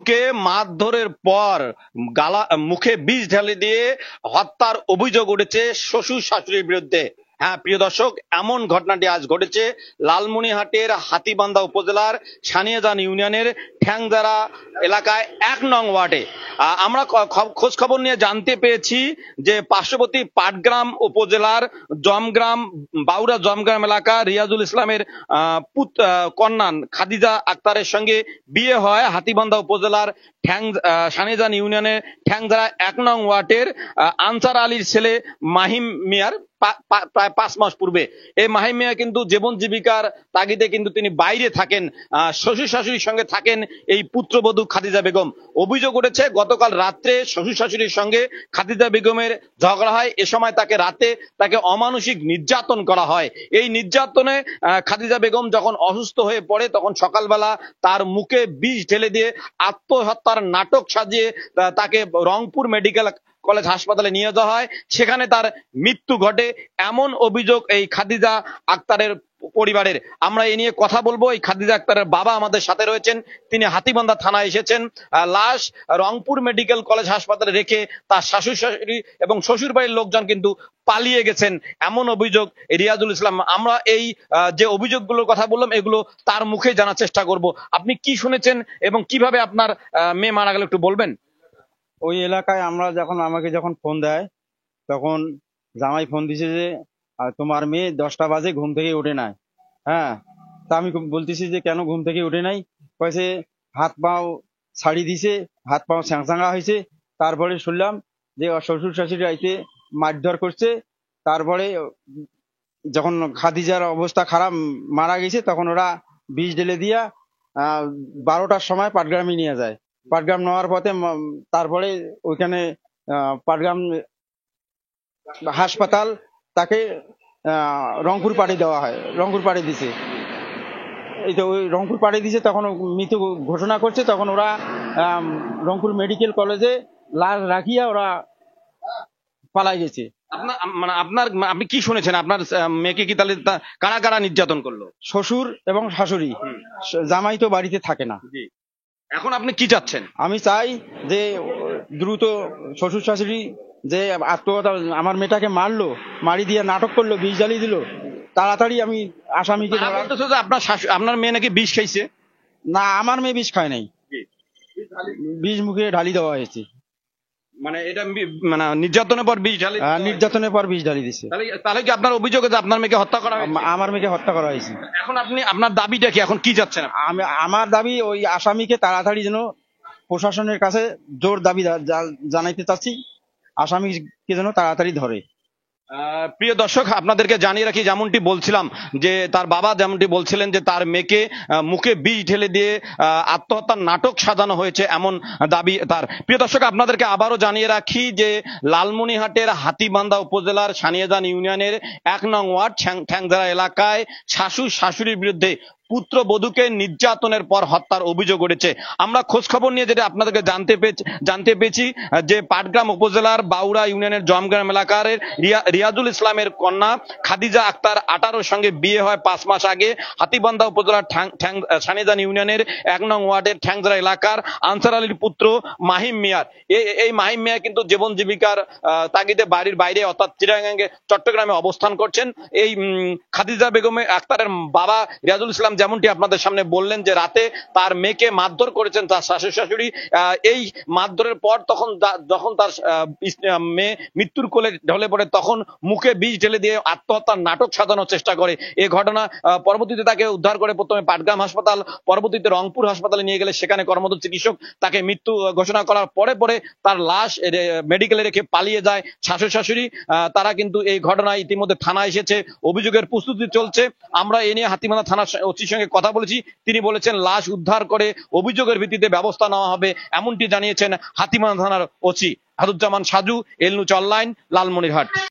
বধূকে মারধরের পর মুখে বিষ ঢেলে দিয়ে হত্যার অভিযোগ উঠেছে শ্বশুর শাশুড়ির বিরুদ্ধে। হ্যাঁ প্রিয় দর্শক, এমন ঘটনাটি আজ ঘটেছে লালমনিরহাটের হাতীবান্ধা উপজেলার সানিয়াজান ইউনিয়নের ঠ্যাংদারা এলাকায় ১ নং ওয়ার্ডে। আমরা খোঁজ খবর নিয়ে জানতে পেরেছি যে পার্শ্ববর্তী পাটগ্রাম উপজেলার বাউরা জমগ্রাম এলাকা রিয়াজুল ইসলামের কন্যা খাদিজা আক্তারের সঙ্গে বিয়ে হয় হাতীবান্ধা উপজেলার সানিয়াজান ইউনিয়নের ঠ্যাংদারা ১ নং ওয়ার্ডের আনসার আলীর ছেলে মাহিম মিয়ার প্রায় ৫ মাস পূর্বে। এই মাহিম মিয়া কিন্তু জীবন জীবিকার তাগিদে কিন্তু তিনি বাইরে থাকেন, শ্বশুর শাশুড়ির সঙ্গে থাকেন এই পুত্রবধূ খাদিজা বেগম। অভিযোগ উঠেছে গতকাল রাত্রে শ্বশুর শাশুড়ির সঙ্গে খাদিজা বেগমের ঝগড়া হয়। এ সময় তাকে অমানসিক নির্যাতন করা হয়। এই নির্যাতনে খাদিজা বেগম যখন অসুস্থ হয়ে পড়ে তখন সকালবেলা তার মুখে বিষ ঢেলে দিয়ে আত্মহত্যার নাটক সাজিয়ে তাকে রংপুর মেডিকেল কলেজ হাসপাতালে নিয়ে যাওয়া হয়। সেখানে তার মৃত্যু ঘটে, এমন অভিযোগ এই খাদিজা আক্তারের পরিবারের। আমরা এ নিয়ে কথা বলবো। এই খাদিজা আক্তারের বাবা আমাদের সাথে রয়েছেন, তিনি হাতীবান্ধা থানায় এসেছেন। লাশ রংপুর মেডিকেল কলেজ হাসপাতালে রেখে তার শাশুড়ি শাশুড়ি এবং শ্বশুর বাড়ির লোকজন কিন্তু পালিয়ে গেছেন, এমন অভিযোগ রিয়াজুল ইসলাম। আমরা এই যে অভিযোগগুলোর কথা বললাম এগুলো তার মুখে জানার চেষ্টা করব। আপনি কি শুনেছেন এবং কিভাবে আপনার মেয়ে মারা গেল একটু বলবেন? ওই এলাকায় আমাকে যখন ফোন দেয় তখন জামাই ফোন দিছে যে তোমার মেয়ে 10টা বাজে ঘুম থেকে উঠে নাই। হ্যাঁ, তা আমি বলতেছি যে কেন ঘুম থেকে উঠে নাই? কয়েছে হাত পাও ছাড়ি দিছে, হাত পাও স্যাংসাঙ্গা হয়েছে। তারপরে শুনলাম যে ওর শ্বশুর শাশুড়ি আইতে মারধর করছে। তারপরে যখন খাদিজার অবস্থা খারাপ মারা গেছে তখন ওরা বিষ ঢেলে দিয়া 12টার সময় পাটগ্রামে নিয়ে যায়। পাটগ্রাম নেওয়ার পথে তারপরে ওইখানে পাটগ্রাম হাসপাতাল তাকে রংপুর পাঠিয়ে দেওয়া হয়। রংপুর পাঠিয়ে দিছে, এই তো ওই রংপুর পাঠিয়ে দিছে। তখন মৃত ঘোষণা করছে, তখন ওরা রংপুর মেডিকেল কলেজে লাশ রাখিয়া ওরা পালাই গেছে। আপনি কি শুনেছেন? আপনার মেয়েকে কি তাহলে কারা কারা নির্যাতন করলো? শ্বশুর এবং শাশুড়ি, জামাই তো বাড়িতে থাকে না। এখন আপনি কি চাচ্ছেন? আমি চাই যে দ্রুত শ্বশুর শাশুড়ি যে আত্মহত্যা, আমার মেয়েটাকে মারলো, মারি দিয়ে নাটক করলো, বিষ জ্বালিয়ে দিল, তাড়াতাড়ি আমি আসামিকে। আপনার মেয়ে নাকি বিষ খাইছে? না, আমার মেয়ে বিষ খায় নাই, বিষ মুখে ঢালি দেওয়া হয়েছে। মানে এটা নির্যাতনের পর বিষ ঢালি, নির্যাতনের পর বিষ ঢালি দিছে। তাহলে কি আপনার অভিযোগ যে আপনার মেয়েকে হত্যা করা হয়েছে? আমার মেয়েকে হত্যা করা হয়েছে। এখন আপনার দাবিটা কি? এখন কি যাচ্ছেন? আমার দাবি ওই আসামিকে তাড়াতাড়ি যেন প্রশাসনের কাছে জোর দাবি জানাইতে চাচ্ছি, আসামিকে যেন তাড়াতাড়ি ধরে। প্রিয় দর্শক, আপনাদেরকে জানিয়ে রাখি, যেমনটি বলছিলাম যে তার বাবা যেমনটি বলছিলেন যে তার মেয়েকে মুখে বিষ ঢেলে দিয়ে আত্মহত্যার নাটক সাজানো হয়েছে, এমন দাবি তার। প্রিয় দর্শক, আপনাদেরকে আবারও জানিয়ে রাখি যে লালমনিরহাটের হাতীবান্ধা উপজেলার সানিয়াজান ইউনিয়নের ১ নং ওয়ার্ড ঠ্যাংদারা এলাকায় শাশুড় শাশুড়ির বিরুদ্ধে পুত্রবধূকে নির্যাতনের পর হত্যার অভিযোগ উঠেছে। আমরা খোঁজ খবর নিয়ে যেটা আপনাদেরকে জানতে পেরেছি যে পাটগ্রাম উপজেলার বাউরা ইউনিয়নের জমগ্রাম এলাকার রিয়াজুল ইসলামের কন্যা খাদিজা আক্তার 18-র সঙ্গে বিয়ে হয় 5 মাস আগে হাতীবান্ধা উপজেলার সানিয়াজান ইউনিয়নের ১ নং ওয়ার্ডের ঠ্যাংদারা এলাকার আনসার আলীর পুত্র মাহিম মিয়ার। এই মাহিম মিয়া কিন্তু জীবন জীবিকার তাগিদে বাড়ির বাইরে অর্থাৎ চট্টগ্রামে অবস্থান করছেন। এই খাদিজা বেগম আক্তারের বাবা রিয়াজুল ইসলাম যেমনটি আপনাদের সামনে বললেন যে রাতে তার মেয়েকে মারধর করেছেন তার শাশুড়ি শাশুড়ি। এই মারধরের পর যখন তার মেয়ে মৃত্যুর কোলে ঢলে পড়ে তখন মুখে বিষ ঢেলে দিয়ে আত্মহত্যার নাটক সাজানোর চেষ্টা করে। এই ঘটনা পরবর্তীতে তাকে উদ্ধার করে প্রথমে পাটগ্রাম হাসপাতাল, পরবর্তীতে রংপুর হাসপাতালে নিয়ে গেলে সেখানে কর্মরত চিকিৎসক তাকে মৃত্যু ঘোষণা করার পরে তার লাশ মেডিকেলে রেখে পালিয়ে যায় শাশুড়ি শাশুড়ি। তারা কিন্তু এই ঘটনায় ইতিমধ্যে থানায় এসেছে, অভিযোগের প্রস্তুতি চলছে। আমরা এ নিয়ে হাতীবান্ধা থানার ওসির সঙ্গে কথা বলেছি, তিনি বলেছেন লাশ উদ্ধার করে অভিযোগের ভিত্তিতে ব্যবস্থা নেওয়া হবে, এমনটি জানিয়েছেন হাতীবান্ধা থানার ওসি হাদুজ্জামান সাজু। এল নিউজ অনলাইন, লালমনিরহাট।